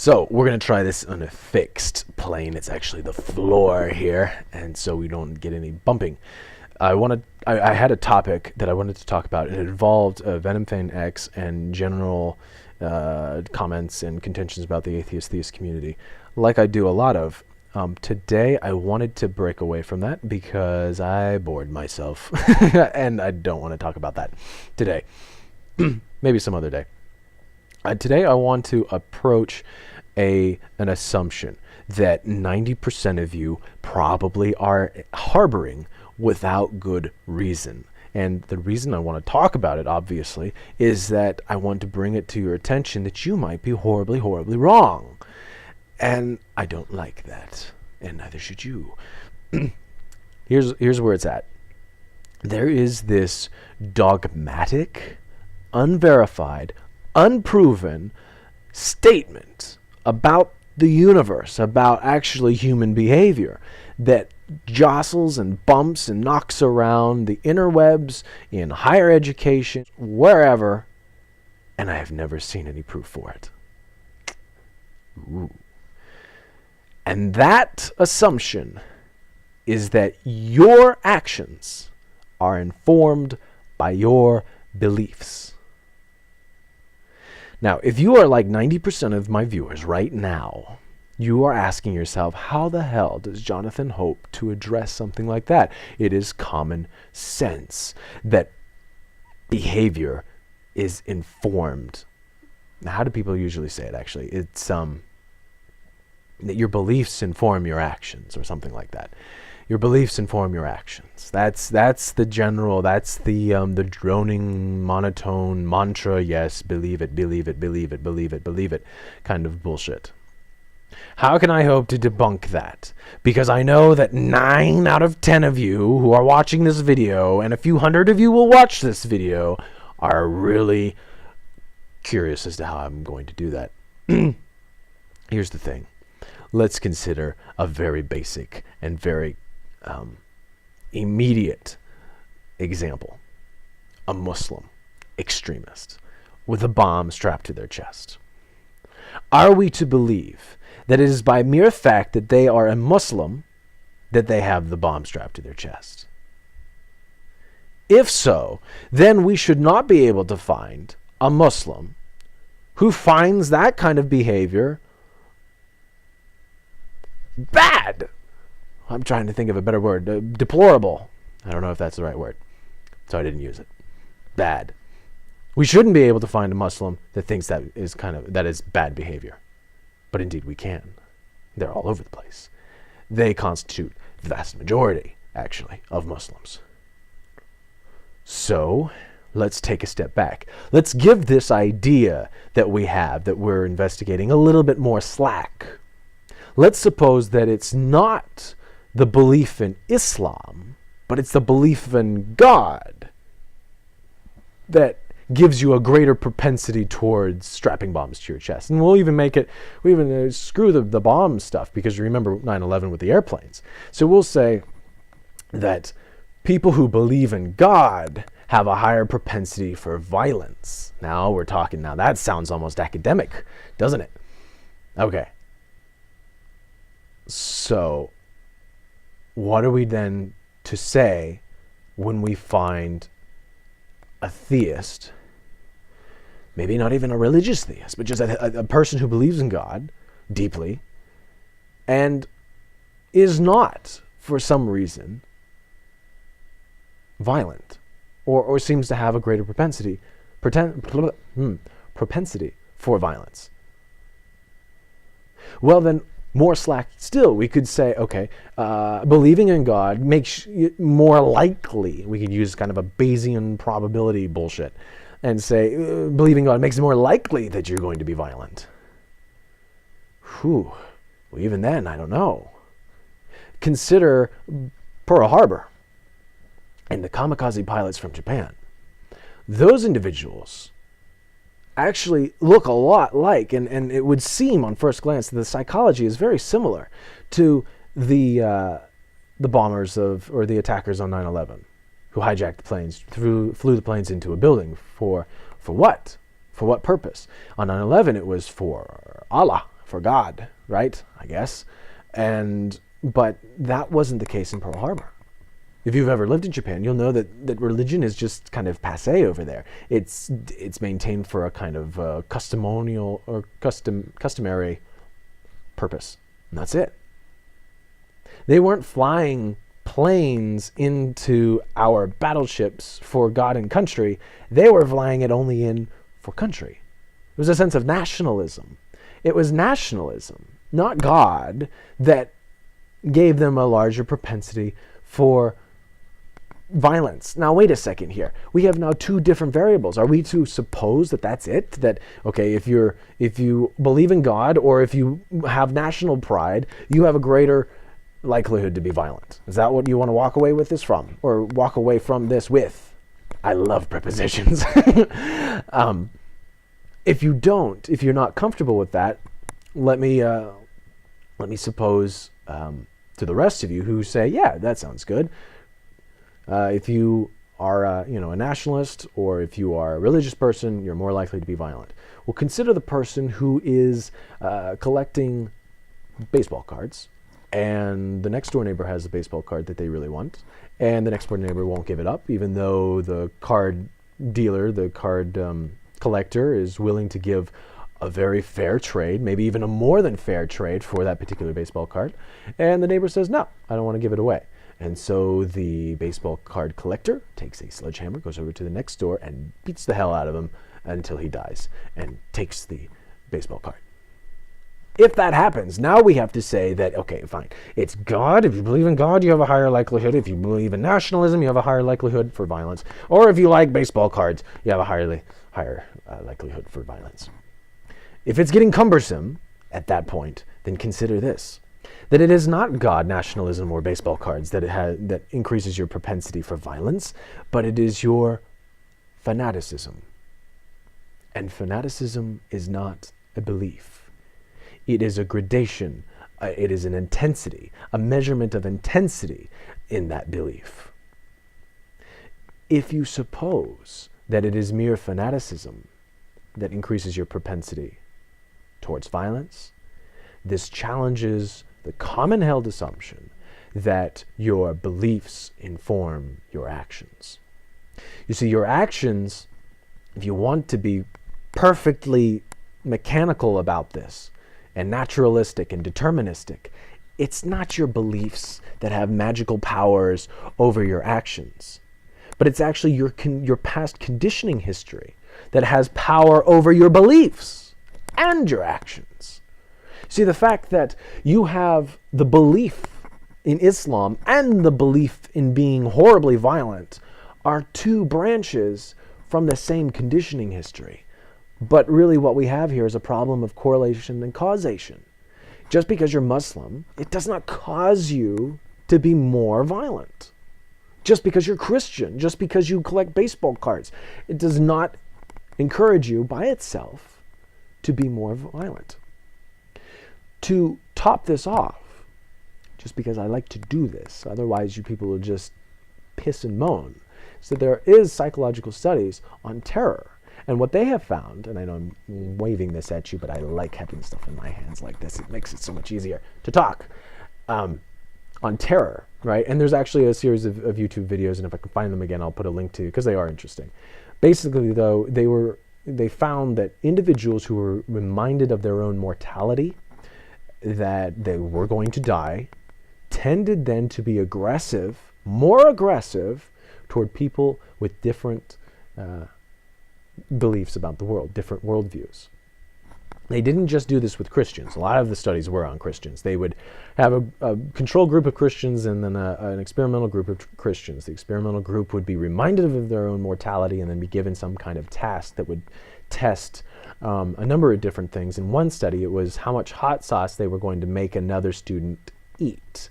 So we're going to try this on a fixed plane. It's actually the floor here, and so we don't get any bumping. I had a topic that I wanted to talk about. It involved Venom Fan X and general comments and contentions about the atheist-theist community, like I do a lot of. Today, I wanted to break away from that because I bored myself, and I don't want to talk about that today. Maybe some other day. Today, I want to approach an assumption that 90% of you probably are harboring without good reason. And the reason I want to talk about it, obviously, is that I want to bring it to your attention that you might be horribly, horribly wrong. And I don't like that, and neither should you. Here's where it's at. There is this dogmatic, unverified, unproven statement about the universe, about actually human behavior, that jostles and bumps and knocks around the interwebs, in higher education, wherever, and I have never seen any proof for it. Ooh. And that assumption is that your actions are informed by your beliefs. Now, if you are like 90% of my viewers right now, you are asking yourself, how the hell does Jonathan hope to address something like that? It is common sense that behavior is informed. Now, how do people usually say it, actually? It's that your beliefs inform your actions, or something like that. Your beliefs inform your actions. That's the general, that's the droning monotone mantra, yes, believe it, believe it, believe it, believe it, believe it, kind of bullshit. How can I hope to debunk that? Because I know that 9 out of 10 of you who are watching this video, and a few hundred of you will watch this video, are really curious as to how I'm going to do that. Here's the thing. Let's consider a very basic and very immediate example. A Muslim extremist with a bomb strapped to their chest. Are we to believe that it is by mere fact that they are a Muslim that they have the bomb strapped to their chest? If so, then we should not be able to find a Muslim who finds that kind of behavior bad. I'm trying to think of a better word. Deplorable. I don't know if that's the right word, so I didn't use it. Bad. We shouldn't be able to find a Muslim that thinks that is bad behavior. But indeed we can. They're all over the place. They constitute the vast majority, actually, of Muslims. So, let's take a step back. Let's give this idea that we have, that we're investigating, a little bit more slack. Let's suppose that it's not the belief in Islam, but it's the belief in God that gives you a greater propensity towards strapping bombs to your chest. And we'll even screw the bomb stuff, because you remember 9/11 with the airplanes. So we'll say that people who believe in God have a higher propensity for violence. Now that sounds almost academic, doesn't it? Okay. So, what are we then to say when we find a theist, maybe not even a religious theist, but just a person who believes in God deeply and is not, for some reason, violent, or seems to have a greater propensity for violence? Well, then, more slack still, we could say, okay, believing in God makes it more likely. We could use kind of a Bayesian probability bullshit and say, believing God makes it more likely that you're going to be violent. Whew. Well, even then, I don't know. Consider Pearl Harbor and the kamikaze pilots from Japan. Those individuals actually look a lot like, and it would seem on first glance that the psychology is very similar to the bombers or the attackers on 9/11, who hijacked the planes, flew the planes into a building for what? For what purpose? On 9/11, it was for Allah, for God, right? I guess. But that wasn't the case in Pearl Harbor. If you've ever lived in Japan, you'll know that religion is just kind of passé over there. It's maintained for a kind of customonial or customary purpose, and that's it. They weren't flying planes into our battleships for God and country. They were flying it only in for country. It was a sense of nationalism. It was nationalism, not God, that gave them a larger propensity for violence. Now, wait a second here. We have now two different variables. Are we to suppose that that's it? That, okay, if you believe in God or if you have national pride, you have a greater likelihood to be violent. Is that what you want to walk away with this from? Or walk away from this with? I love prepositions. If you don't, if you're not comfortable with that, let me suppose to the rest of you who say, yeah, that sounds good. If you are a nationalist, or if you are a religious person, you're more likely to be violent. Well, consider the person who is collecting baseball cards, and the next door neighbor has a baseball card that they really want, and the next door neighbor won't give it up, even though the card dealer, the card collector, is willing to give a very fair trade, maybe even a more than fair trade for that particular baseball card. And the neighbor says, no, I don't want to give it away. And so the baseball card collector takes a sledgehammer, goes over to the next door and beats the hell out of him until he dies and takes the baseball card. If that happens, now we have to say that, okay, fine, it's God. If you believe in God, you have a higher likelihood. If you believe in nationalism, you have a higher likelihood for violence. Or if you like baseball cards, you have a higher likelihood for violence. If it's getting cumbersome at that point, then consider this, that it is not God, nationalism, or baseball cards that increases your propensity for violence, but it is your fanaticism. And fanaticism is not a belief. It is a gradation. It is an intensity, a measurement of intensity in that belief. If you suppose that it is mere fanaticism that increases your propensity towards violence, this challenges the common held assumption that your beliefs inform your actions. You see, your actions, if you want to be perfectly mechanical about this and naturalistic and deterministic, it's not your beliefs that have magical powers over your actions, but it's actually your past conditioning history that has power over your beliefs and your actions. See, the fact that you have the belief in Islam and the belief in being horribly violent are two branches from the same conditioning history. But really what we have here is a problem of correlation and causation. Just because you're Muslim, it does not cause you to be more violent. Just because you're Christian, just because you collect baseball cards, it does not encourage you by itself to be more violent. To top this off, just because I like to do this, otherwise you people will just piss and moan, so there is psychological studies on terror. And what they have found, and I know I'm waving this at you, but I like having stuff in my hands like this. It makes it so much easier to talk on terror, right? And there's actually a series of YouTube videos, and if I can find them again, I'll put a link to, because they are interesting. Basically, though, they found that individuals who were reminded of their own mortality, that they were going to die, tended then to be aggressive, more aggressive, toward people with different beliefs about the world, different worldviews. They didn't just do this with Christians. A lot of the studies were on Christians. They would have a control group of Christians and then an experimental group of Christians. The experimental group would be reminded of their own mortality and then be given some kind of task that would test a number of different things. In one study, it was how much hot sauce they were going to make another student eat.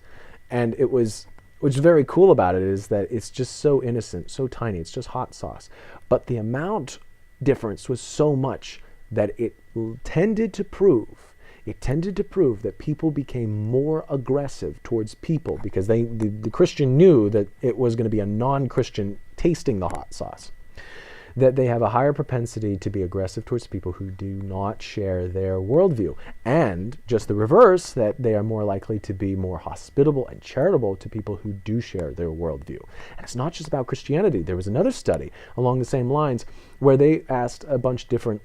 And what's very cool about it is that it's just so innocent, so tiny. It's just hot sauce. But the amount difference was so much that it tended to prove that people became more aggressive towards people because the Christian knew that it was going to be a non-Christian tasting the hot sauce. that they have a higher propensity to be aggressive towards people who do not share their worldview. And just the reverse, that they are more likely to be more hospitable and charitable to people who do share their worldview. And it's not just about Christianity. There was another study along the same lines where they asked a bunch of different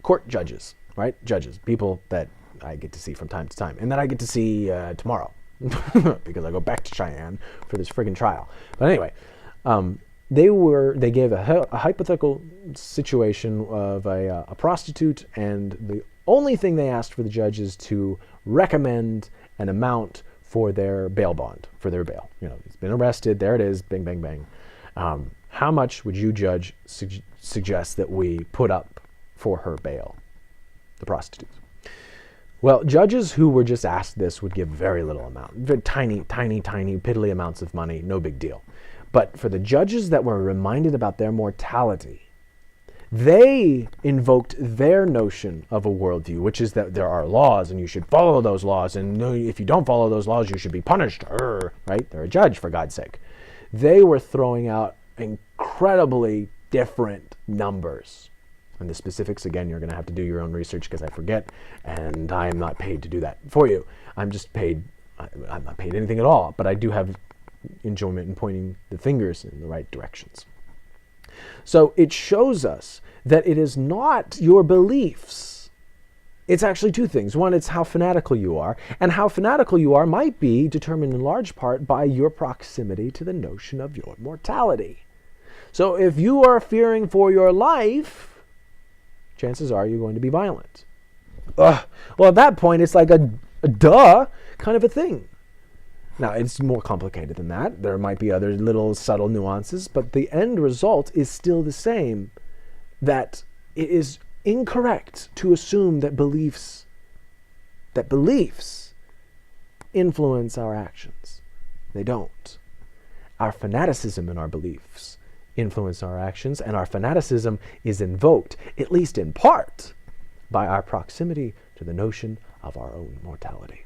court judges, right? Judges, people that I get to see from time to time, and that I get to see tomorrow because I go back to Cheyenne for this friggin' trial. But anyway, they gave a hypothetical situation of a prostitute, and the only thing they asked for the judge is to recommend an amount for their bail bond, for their bail. You know, he's been arrested, there it is, bang, bang, bang. How much would you, judge, suggest that we put up for her bail, the prostitute? Well, judges who were just asked this would give very little amount, very tiny, piddly amounts of money, no big deal. But for the judges that were reminded about their mortality, they invoked their notion of a worldview, which is that there are laws and you should follow those laws, and if you don't follow those laws, you should be punished, right? They're a judge, for God's sake. They were throwing out incredibly different numbers. And the specifics, again, you're going to have to do your own research because I forget, and I am not paid to do that for you. I'm just paid, I'm not paid anything at all, but I do have enjoyment in pointing the fingers in the right directions. So it shows us that it is not your beliefs. It's actually two things. One, it's how fanatical you are, and how fanatical you are might be determined in large part by your proximity to the notion of your mortality. So if you are fearing for your life, chances are you're going to be violent. Well, at that point, it's like a duh kind of a thing. Now, it's more complicated than that. There might be other little subtle nuances, but the end result is still the same, that it is incorrect to assume that beliefs influence our actions. They don't. Our fanaticism and our beliefs influence our actions, and our fanaticism is invoked, at least in part, by our proximity to the notion of our own mortality.